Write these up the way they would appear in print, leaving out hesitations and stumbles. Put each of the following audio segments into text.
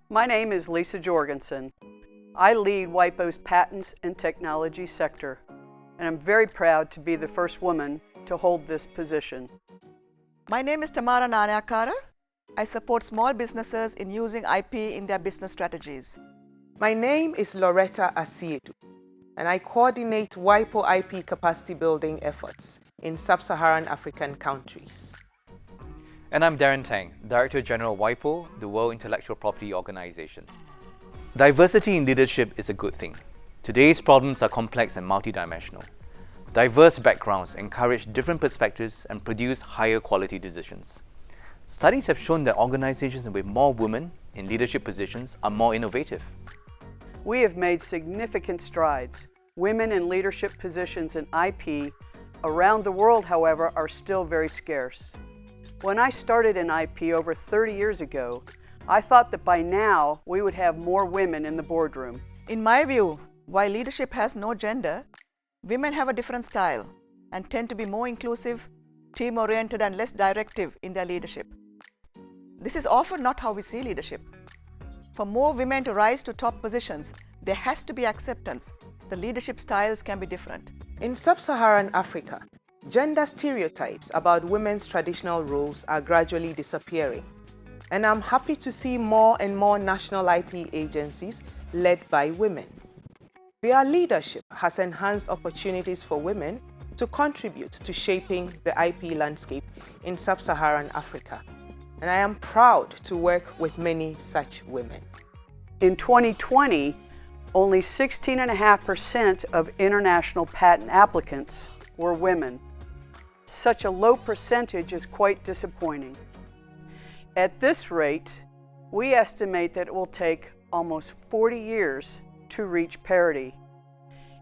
My name is Lisa Jorgenson. I lead WIPO's Patents and Technology sector, and I'm very proud to be the first woman to hold this position. My name is Tamara Nanayakkara. I support small businesses in using IP in their business strategies. My name is Loretta Asiedu, and I coordinate WIPO IP capacity building efforts in sub-Saharan African countries. And I'm Daren Tang, Director General WIPO, the World Intellectual Property Organization. Diversity in leadership is a good thing. Today's problems are complex and multidimensional. Diverse backgrounds encourage different perspectives and produce higher quality decisions. Studies have shown that organizations with more women in leadership positions are more innovative. We have made significant strides. Women in leadership positions in IP around the world, however, are still very scarce. When I started in IP over 30 years ago, I thought that by now we would have more women in the boardroom. In my view, while leadership has no gender, women have a different style and tend to be more inclusive, team-oriented and less directive in their leadership. This is often not how we see leadership. For more women to rise to top positions, there has to be acceptance. The leadership styles can be different. In sub-Saharan Africa, gender stereotypes about women's traditional roles are gradually disappearing, and I'm happy to see more and more national IP agencies led by women. Their leadership has enhanced opportunities for women to contribute to shaping the IP landscape in sub-Saharan Africa, and I am proud to work with many such women. In 2020, only 16.5% of international patent applicants were women. Such a low percentage is quite disappointing. At this rate, we estimate that it will take almost 40 years to reach parity.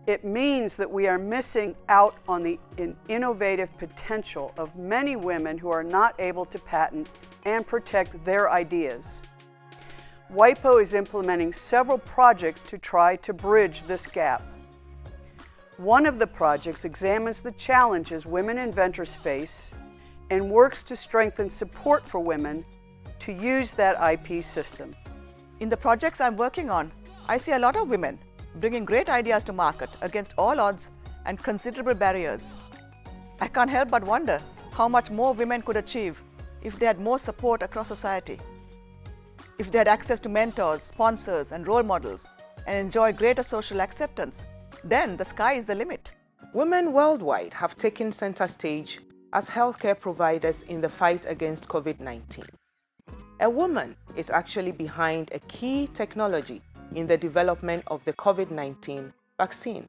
It means that we are missing out on the innovative potential of many women who are not able to patent and protect their ideas. WIPO is implementing several projects to try to bridge this gap. One of the projects examines the challenges women inventors face and works to strengthen support for women to use that IP system. In the projects I'm working on, I see a lot of women bringing great ideas to market against all odds and considerable barriers. I can't help but wonder how much more women could achieve if they had more support across society, if they had access to mentors, sponsors, and role models, and enjoy greater social acceptance. Then the sky is the limit. Women worldwide have taken center stage as healthcare providers in the fight against COVID-19. A woman is actually behind a key technology in the development of the COVID-19 vaccine.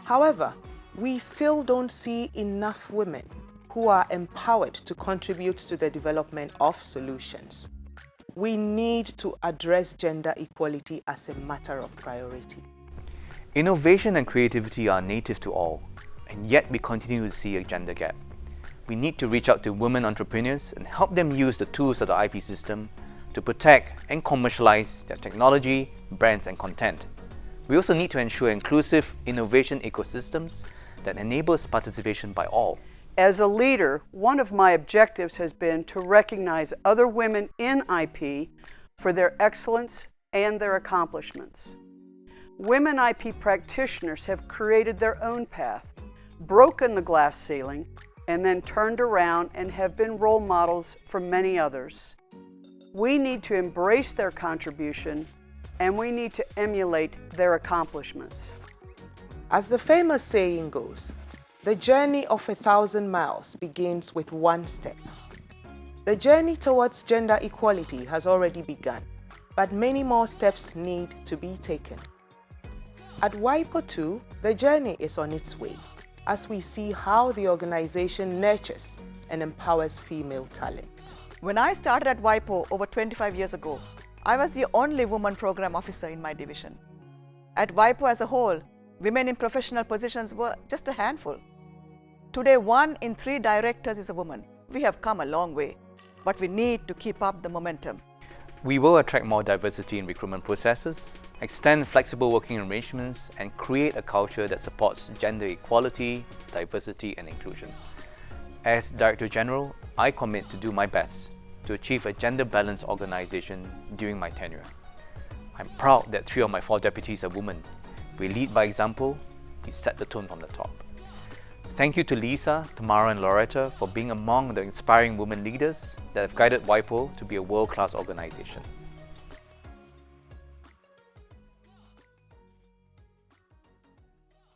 However, we still don't see enough women who are empowered to contribute to the development of solutions. We need to address gender equality as a matter of priority. Innovation and creativity are native to all, and yet we continue to see a gender gap. We need to reach out to women entrepreneurs and help them use the tools of the IP system to protect and commercialize their technology, brands, and content. We also need to ensure inclusive innovation ecosystems that enables participation by all. As a leader, one of my objectives has been to recognize other women in IP for their excellence and their accomplishments. Women IP practitioners have created their own path, broken the glass ceiling, and then turned around and have been role models for many others. We need to embrace their contribution, and we need to emulate their accomplishments. As the famous saying goes, the journey of 1,000 miles begins with one step. The journey towards gender equality has already begun, but many more steps need to be taken. At WIPO 2, the journey is on its way as we see how the organization nurtures and empowers female talent. When I started at WIPO over 25 years ago, I was the only woman program officer in my division. At WIPO as a whole, women in professional positions were just a handful. Today, 1 in 3 directors is a woman. We have come a long way, but we need to keep up the momentum. We will attract more diversity in recruitment processes, extend flexible working arrangements, and create a culture that supports gender equality, diversity, and inclusion. As Director General, I commit to do my best to achieve a gender-balanced organization during my tenure. I'm proud that 3 of my 4 deputies are women. We lead by example, we set the tone from the top. Thank you to Lisa, Tamara and Loretta for being among the inspiring women leaders that have guided WIPO to be a world-class organization.